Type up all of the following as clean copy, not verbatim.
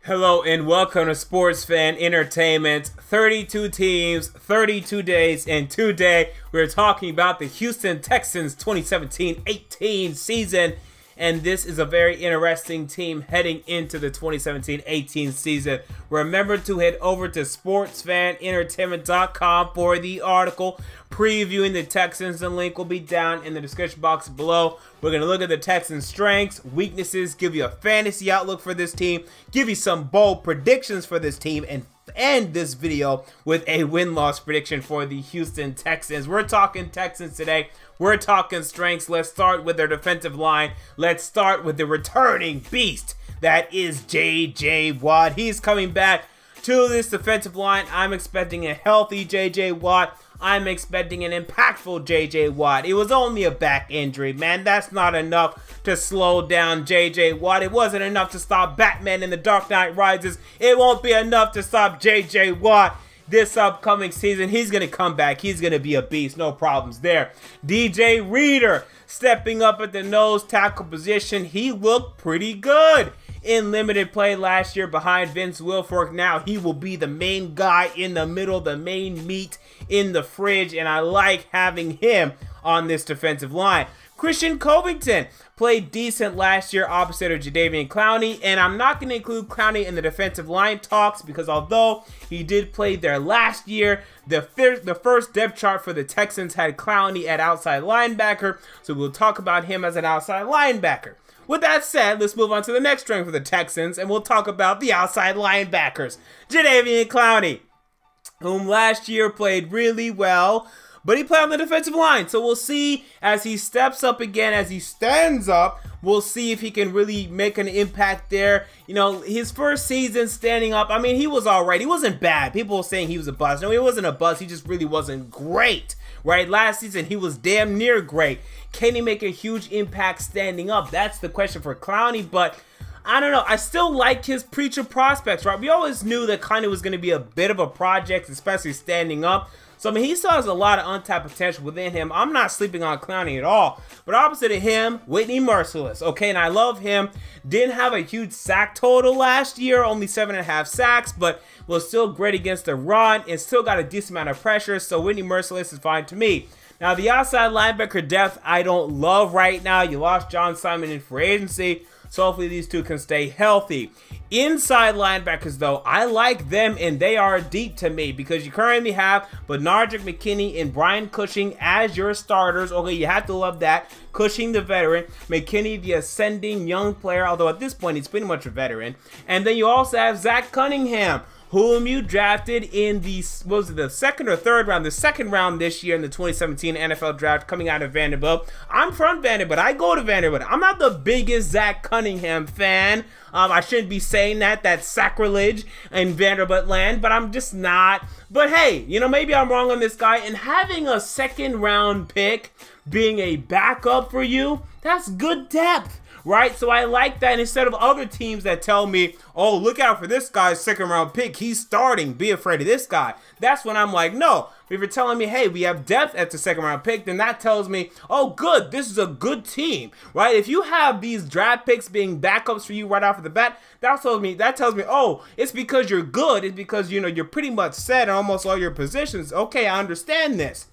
Hello and welcome to Sports Fan Entertainment. 32 teams, 32 days, and today we're talking about the Houston Texans 2017-18 season. And this is a very interesting team heading into the 2017-18 season. Remember to head over to sportsfanentertainment.com for the article previewing the Texans. The link will be down in the description box below. We're going to look at the Texans' strengths, weaknesses, give you a fantasy outlook for this team, give you some bold predictions for this team, and end this video with a win-loss prediction for the Houston Texans. We're talking Texans today. We're talking strengths. Let's start with their defensive line. Let's start with the returning beast that is J.J. Watt. He's coming back to this defensive line. I'm expecting a healthy J.J. Watt. I'm expecting an impactful J.J. Watt. It was only a back injury, man. That's not enough to slow down J.J. Watt. It wasn't enough to stop Batman in The Dark Knight Rises. It won't be enough to stop J.J. Watt this upcoming season. He's going to come back. He's going to be a beast. No problems there. DJ Reader stepping up at the nose tackle position. He looked pretty good in limited play last year behind Vince Wilfork. Now he will be the main guy in the middle, the main meat in the fridge, and I like having him on this defensive line. Christian Covington played decent last year opposite of Jadeveon Clowney, and I'm not going to include Clowney in the defensive line talks because although he did play there last year, the first depth chart for the Texans had Clowney at outside linebacker, so we'll talk about him as an outside linebacker. With that said, let's move on to the next strength for the Texans, and we'll talk about the outside linebackers. Jadeveon Clowney, whom last year played really well, but he played on the defensive line. So we'll see as he steps up again, as he stands up, we'll see if he can really make an impact there. You know, his first season standing up, I mean, he was all right. He wasn't bad. People were saying he was a bust. No, he wasn't a bust. He just really wasn't great, right? Last season, he was damn near great. Can he make a huge impact standing up? That's the question for Clowney, but I don't know. I still like his future prospects, right? We always knew that Clowney was going to be a bit of a project, especially standing up. So, I mean, he still has a lot of untapped potential within him. I'm not sleeping on Clowney at all. But opposite of him, Whitney Merciless. Okay, and I love him. Didn't have a huge sack total last year, only 7.5 sacks, but was still great against the run and still got a decent amount of pressure. So, Whitney Merciless is fine to me. Now, the outside linebacker depth, I don't love right now. You lost John Simon in free agency, so hopefully these two can stay healthy. Inside linebackers, though, I like them, and they are deep to me because you currently have Benardrick McKinney and Brian Cushing as your starters. Okay, you have to love that. Cushing, the veteran. McKinney, the ascending young player, although at this point he's pretty much a veteran. And then you also have Zach Cunningham, whom you drafted in the, what was it, the second or third round? The second round this year in the 2017 NFL draft coming out of Vanderbilt. I'm from Vanderbilt. I go to Vanderbilt. I'm not the biggest Zach Cunningham fan. I shouldn't be saying that. That's sacrilege in Vanderbilt land, but I'm just not. But hey, you know, maybe I'm wrong on this guy. And having a second round pick being a backup for you, that's good depth. Right? So I like that instead of other teams that tell me, oh, look out for this guy's second round pick. He's starting. Be afraid of this guy. That's when I'm like, no. If you're telling me, hey, we have depth at the second round pick, then that tells me, oh, good. This is a good team. Right? If you have these draft picks being backups for you right off the bat, that tells me, oh, it's because you're good. It's because, you know, you're pretty much set in almost all your positions. Okay, I understand this.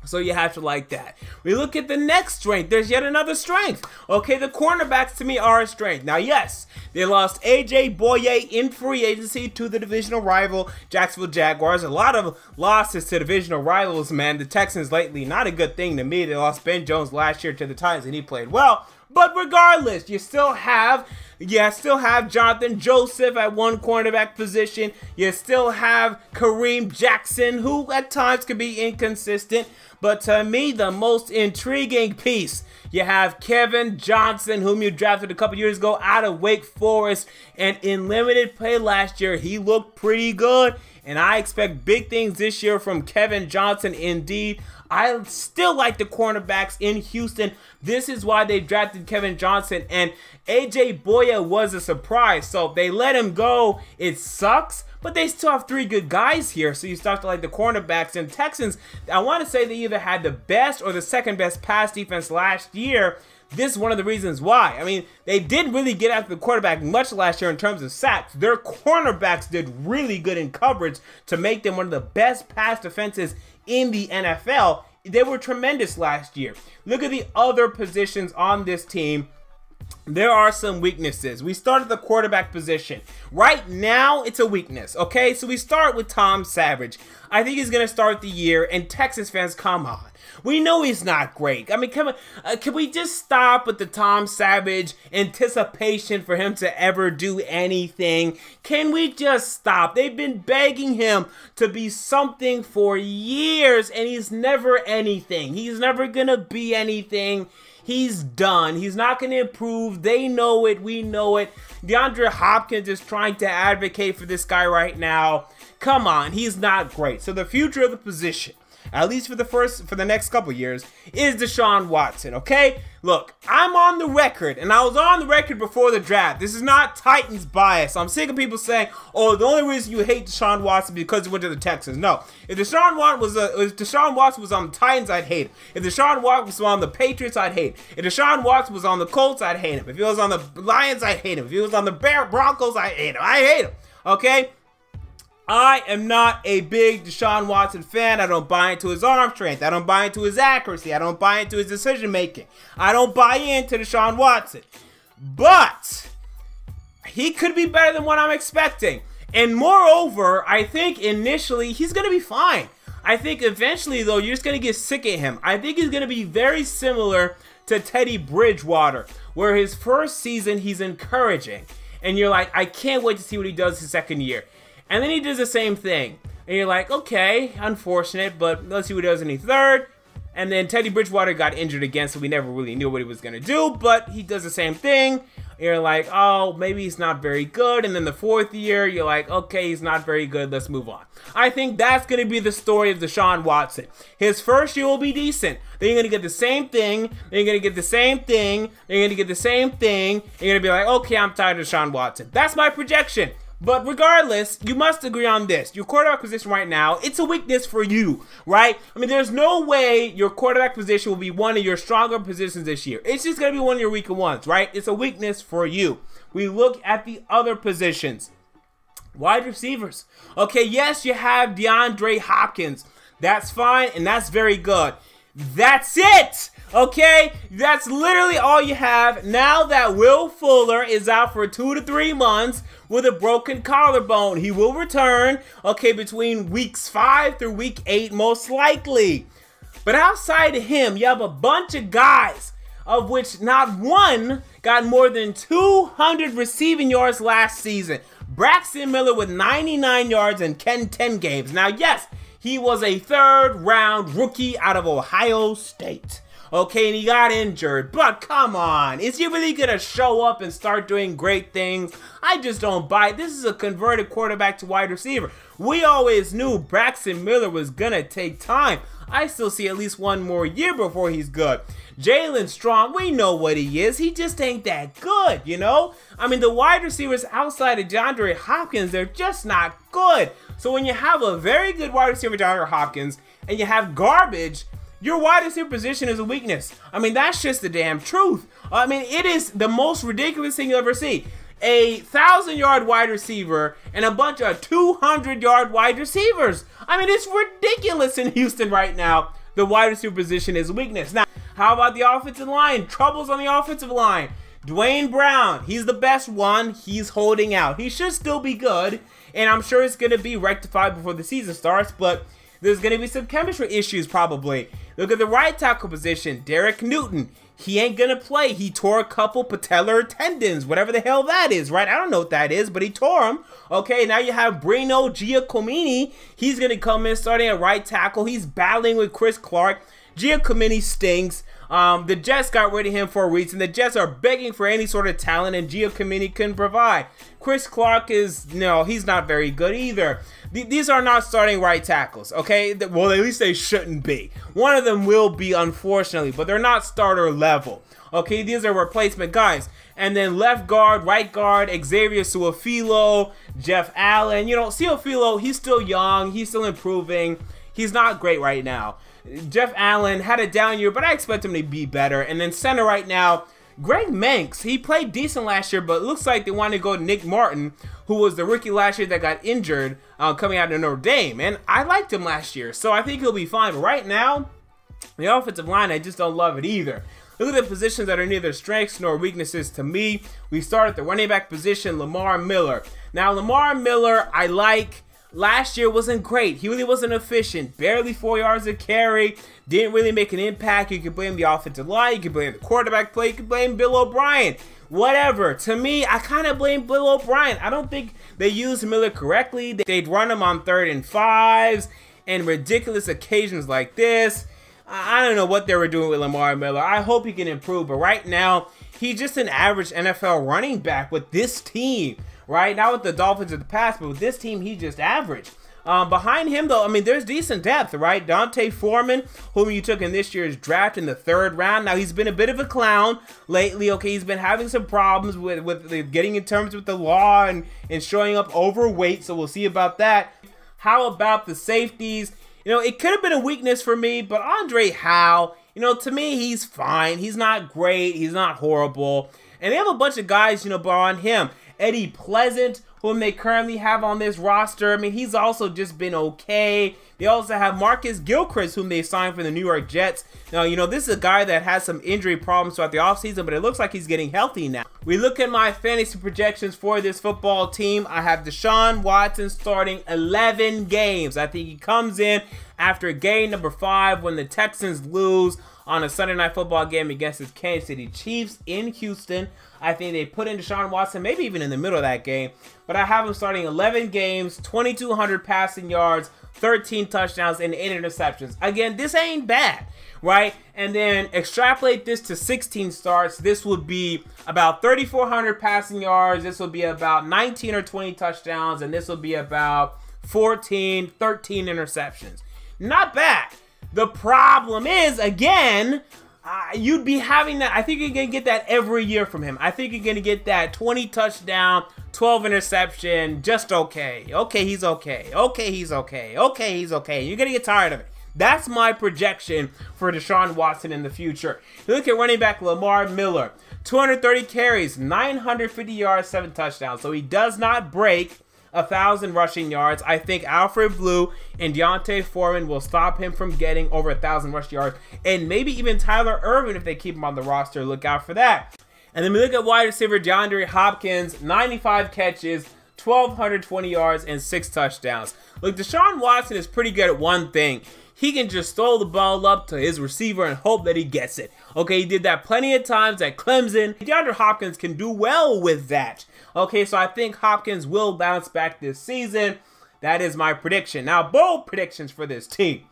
So you have to like that. We look at the next strength. There's yet another strength. Okay, the cornerbacks to me are a strength. Now, yes, they lost A.J. Boye in free agency to the divisional rival Jacksonville Jaguars. A lot of losses to divisional rivals, man. The Texans lately, not a good thing to me. They lost Ben Jones last year to the Titans, and he played well. But regardless, you still have Jonathan Joseph at one cornerback position. You still have Kareem Jackson, who at times can be inconsistent. But to me, the most intriguing piece, you have Kevin Johnson, whom you drafted a couple years ago out of Wake Forest. And in limited play last year, he looked pretty good. And I expect big things this year from Kevin Johnson indeed. I still like the cornerbacks in Houston. This is why they drafted Kevin Johnson. And A.J. Boye was a surprise. So if they let him go, it sucks. But they still have three good guys here, so you start to like the cornerbacks. And Texans, I want to say they either had the best or the second best pass defense last year. this is one of the reasons why. I mean, they didn't really get after the quarterback much last year in terms of sacks. Their cornerbacks did really good in coverage to make them one of the best pass defenses in the NFL. They were tremendous last year. Look at the other positions on this team. There are some weaknesses. We start at the quarterback position. Right now, it's a weakness, okay? So we start with Tom Savage. I think he's going to start the year, and Texas fans, come on. We know he's not great. I mean, come on. Can we just stop with the Tom Savage anticipation for him to ever do anything? Can we just stop? They've been begging him to be something for years, and he's never anything. He's never going to be anything. He's done. He's not going to improve. They know it. We know it. DeAndre Hopkins is trying to advocate for this guy right now. Come on. He's not great. So the future of the position, at least for the next couple years, is Deshaun Watson, okay? Look, I'm on the record, and I was on the record before the draft. This is not Titans bias. I'm sick of people saying, oh, the only reason you hate Deshaun Watson is because he went to the Texans. No. If Deshaun Watson was on the Titans, I'd hate him. If Deshaun Watson was on the Patriots, I'd hate him. If Deshaun Watson was on the Colts, I'd hate him. If he was on the Lions, I'd hate him. If he was on the Broncos, I'd hate him. I hate him, okay? I am not a big Deshaun Watson fan. I don't buy into his arm strength. I don't buy into his accuracy. I don't buy into his decision making. I don't buy into Deshaun Watson. But he could be better than what I'm expecting. And moreover, I think initially he's going to be fine. I think eventually, though, you're just going to get sick of him. I think he's going to be very similar to Teddy Bridgewater, where his first season he's encouraging. And you're like, I can't wait to see what he does his second year. And then he does the same thing. And you're like, okay, unfortunate, but let's see what he does in his third. And then Teddy Bridgewater got injured again, so we never really knew what he was going to do. But he does the same thing. And you're like, oh, maybe he's not very good. And then the fourth year, you're like, okay, he's not very good. Let's move on. I think that's going to be the story of Deshaun Watson. His first year will be decent. Then you're going to get the same thing. Then you're going to get the same thing. Then you're going to get the same thing. And you're going to be like, okay, I'm tired of Deshaun Watson. That's my projection. But regardless, you must agree on this. Your quarterback position right now, it's a weakness for you, right? I mean, there's no way your quarterback position will be one of your stronger positions this year. It's just going to be one of your weaker ones, right? It's a weakness for you. We look at the other positions. Wide receivers. Okay, yes, you have DeAndre Hopkins. That's fine, and that's very good. That's it! Okay, that's literally all you have. Now that Will Fuller is out for 2 to 3 months with a broken collarbone, he will return, okay, between weeks 5 through week 8, most likely. But outside of him, you have a bunch of guys, of which not one got more than 200 receiving yards last season. Braxton Miller with 99 yards in 10 games. Now, yes, he was a third-round rookie out of Ohio State. Okay, and he got injured, but come on. Is he really going to show up and start doing great things? I just don't buy it. This is a converted quarterback to wide receiver. We always knew Braxton Miller was going to take time. I still see at least one more year before he's good. Jalen Strong, we know what he is. He just ain't that good, you know? I mean, the wide receivers outside of DeAndre Hopkins, they're just not good. So when you have a very good wide receiver, DeAndre Hopkins, and you have garbage, your wide receiver position is a weakness. I mean, that's just the damn truth. I mean, it is the most ridiculous thing you'll ever see. A 1,000-yard wide receiver and a bunch of 200-yard wide receivers. I mean, it's ridiculous in Houston right now. The wide receiver position is a weakness. Now, how about the offensive line? Troubles on the offensive line. Dwayne Brown, he's the best one. He's holding out. He should still be good, and I'm sure it's going to be rectified before the season starts, but there's going to be some chemistry issues probably. Look at the right tackle position. Derek Newton. He ain't going to play. He tore a couple patellar tendons, whatever the hell that is, right? I don't know what that is, but he tore them. Okay, now you have Brino Giacomini. He's going to come in starting at right tackle. He's battling with Chris Clark. Giacomini stinks. The Jets got rid of him for a reason. The Jets are begging for any sort of talent, and Giacomini can provide. Chris Clark is, no, he's not very good either. These are not starting right tackles, okay? Well, at least they shouldn't be. One of them will be, unfortunately, but they're not starter level. Okay, these are replacement guys. And then left guard, right guard, Xavier Su'a-Filo, Jeff Allen. You know, Su'a-Filo, he's still young. He's still improving. He's not great right now. Jeff Allen had a down year, but I expect him to be better. And then center right now, Greg Manx. He played decent last year, but it looks like they want to go to Nick Martin, who was the rookie last year that got injured coming out of Notre Dame. And I liked him last year, so I think he'll be fine. But right now, the offensive line, I just don't love it either. Look at the positions that are neither strengths nor weaknesses to me. We start at the running back position, Lamar Miller. Now, Lamar Miller, I like. Last year wasn't great. He really wasn't efficient. Barely 4 yards a carry. Didn't really make an impact. You can blame the offensive line. You can blame the quarterback play. You can blame Bill O'Brien. Whatever. To me, I kind of blame Bill O'Brien. I don't think they used Miller correctly. They'd run him on 3rd and 5s and ridiculous occasions like this. I don't know what they were doing with Lamar Miller. I hope he can improve. But right now, he's just an average NFL running back with this team. Right? Not with the Dolphins of the past, but with this team, he's just average. Behind him, though, I mean, there's decent depth, right? D'Onta Foreman, whom you took in this year's draft in the 3rd round. Now, he's been a bit of a clown lately. Okay, he's been having some problems with getting in terms with the law and showing up overweight, so we'll see about that. How about the safeties? You know, it could have been a weakness for me, but Andre Howe, you know, to me, he's fine. He's not great. He's not horrible. And they have a bunch of guys, you know, behind him. Eddie Pleasant, whom they currently have on this roster. I mean, he's also just been okay. They also have Marcus Gilchrist, whom they signed for the New York Jets. Now, you know, this is a guy that has some injury problems throughout the offseason, but it looks like he's getting healthy now. We look at my fantasy projections for this football team. I have Deshaun Watson starting 11 games. I think he comes in after game number 5 when the Texans lose on a Sunday Night Football game against the Kansas City Chiefs in Houston. I think they put in Deshaun Watson, maybe even in the middle of that game. But I have him starting 11 games, 2,200 passing yards, 13 touchdowns, and 8 interceptions. Again, this ain't bad, right? And then extrapolate this to 16 starts. This would be about 3,400 passing yards. This would be about 19 or 20 touchdowns. And this would be about 13 interceptions. Not bad. The problem is, again, you'd be having that. I think you're going to get that every year from him. I think you're going to get that 20 touchdown, 12 interception, just okay. Okay, he's okay. Okay, he's okay. Okay, he's okay. You're going to get tired of it. That's my projection for Deshaun Watson in the future. You look at running back Lamar Miller. 230 carries, 950 yards, 7 touchdowns. So he does not break 1,000 rushing yards. I think Alfred Blue and D'Onta Foreman will stop him from getting over 1,000 rushing yards, and maybe even Tyler Irvin if they keep him on the roster. Look out for that. And then we look at wide receiver DeAndre Hopkins, 95 catches, 1,220 yards, and 6 touchdowns. Look, Deshaun Watson is pretty good at one thing. He can just throw the ball up to his receiver and hope that he gets it. Okay, he did that plenty of times at Clemson. DeAndre Hopkins can do well with that. Okay, so I think Hopkins will bounce back this season. That is my prediction. Now, bold predictions for this team.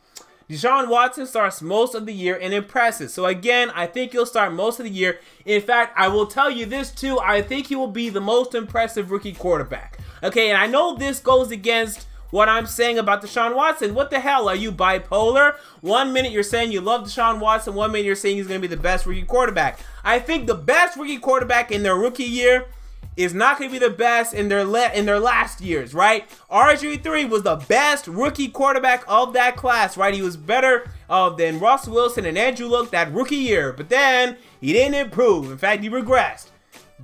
Deshaun Watson starts most of the year and impresses. So again, I think he'll start most of the year. In fact, I will tell you this too. I think he will be the most impressive rookie quarterback. Okay, and I know this goes against what I'm saying about Deshaun Watson. What the hell? Are you bipolar? 1 minute you're saying you love Deshaun Watson. 1 minute you're saying he's going to be the best rookie quarterback. I think the best rookie quarterback in their rookie year is not going to be the best in their last years, right? RG3 was the best rookie quarterback of that class, right? He was better than Russ Wilson and Andrew Luck that rookie year, but then he didn't improve. In fact, he regressed.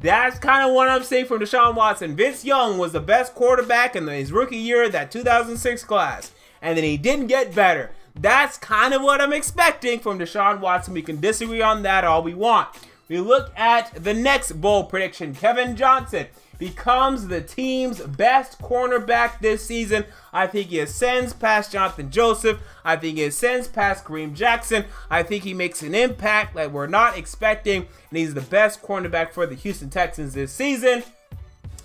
That's kind of what I'm saying from Deshaun Watson. Vince Young was the best quarterback in his rookie year, that 2006 class, and then he didn't get better. That's kind of what I'm expecting from Deshaun Watson. We can disagree on that all we want. We look at the next bold prediction. Kevin Johnson becomes the team's best cornerback this season. I think he ascends past Jonathan Joseph. I think he ascends past Kareem Jackson. I think he makes an impact like we're not expecting, and he's the best cornerback for the Houston Texans this season.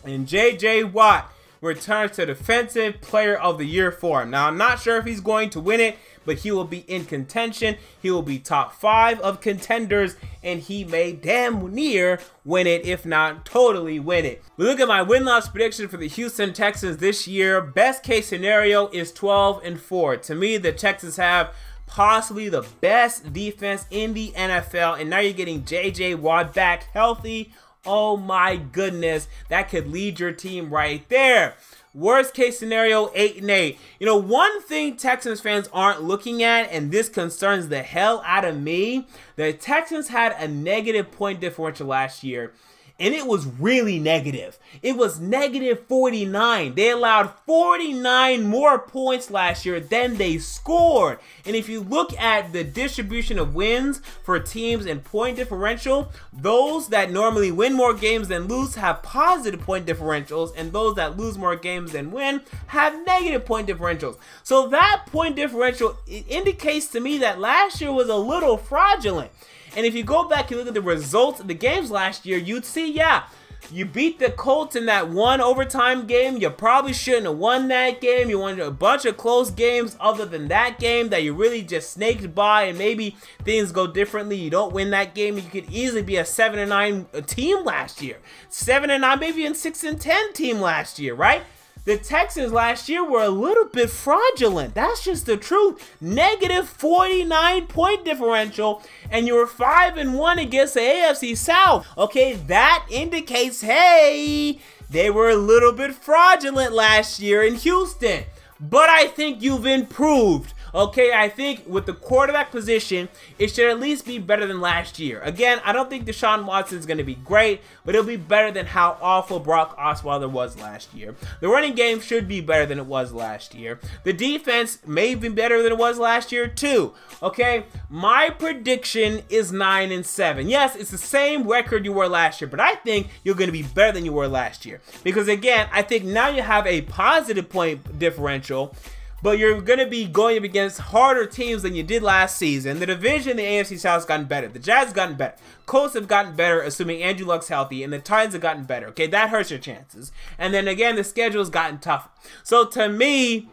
And J.J. Watt returns to Defensive Player of the Year for him. Now, I'm not sure if he's going to win it, but he will be in contention. He will be top 5 of contenders, and he may damn near win it, if not totally win it. We look at my win-loss prediction for the Houston Texans this year. Best case scenario is 12-4. To me, the Texans have possibly the best defense in the NFL, and now you're getting J.J. Watt back healthy. Oh my goodness, that could lead your team right there. Worst case scenario, 8-8. You know, one thing Texans fans aren't looking at, and this concerns the hell out of me, the Texans had a negative point differential last year. And it was really negative. It was negative 49. They allowed 49 more points last year than they scored. And if you look at the distribution of wins for teams in point differential, those that normally win more games than lose have positive point differentials, and those that lose more games than win have negative point differentials. So that point differential, it indicates to me that last year was a little fraudulent. And if you go back and look at the results of the games last year, you'd see, yeah, you beat the Colts in that one overtime game. You probably shouldn't have won that game. You won a bunch of close games other than that game that you really just snaked by, and maybe things go differently. You don't win that game. You could easily be a 7-9 team last year. 7-9, maybe a 6-10 team last year, right? The Texans last year were a little bit fraudulent. That's just the truth. Negative 49 point differential, and you were 5-1 against the AFC South. Okay, that indicates, hey, they were a little bit fraudulent last year in Houston. But I think you've improved. Okay, I think with the quarterback position, it should at least be better than last year. Again, I don't think Deshaun Watson is going to be great, but it'll be better than how awful Brock Osweiler was last year. The running game should be better than it was last year. The defense may be better than it was last year too. Okay, my prediction is 9-7. Yes, it's the same record you were last year, but I think you're going to be better than you were last year. Because again, I think now you have a positive point differential, but you're going to be going up against harder teams than you did last season. The division, the AFC South, has gotten better. The Jazz have gotten better. Colts have gotten better, assuming Andrew Luck's healthy, and the Titans have gotten better. Okay, that hurts your chances. And then again, the schedule has gotten tougher. So to me,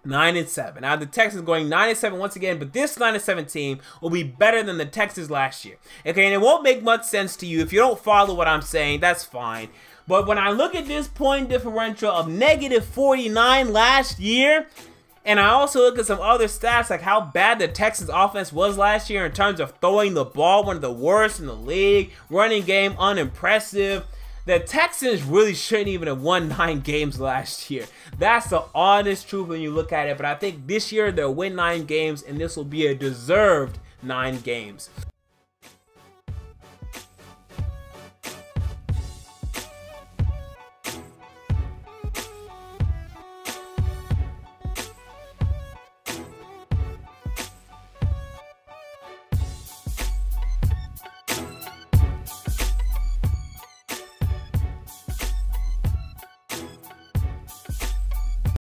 9-7. Now the Texans going 9-7 once again, but this 9-7 team will be better than the Texans last year. Okay, and it won't make much sense to you if you don't follow what I'm saying. That's fine. But when I look at this point differential of negative 49 last year, and I also look at some other stats like how bad the Texans offense was last year in terms of throwing the ball, one of the worst in the league, running game unimpressive, the Texans really shouldn't even have won 9 games last year. That's the honest truth when you look at it. But I think this year they'll win 9 games, and this will be a deserved 9 games.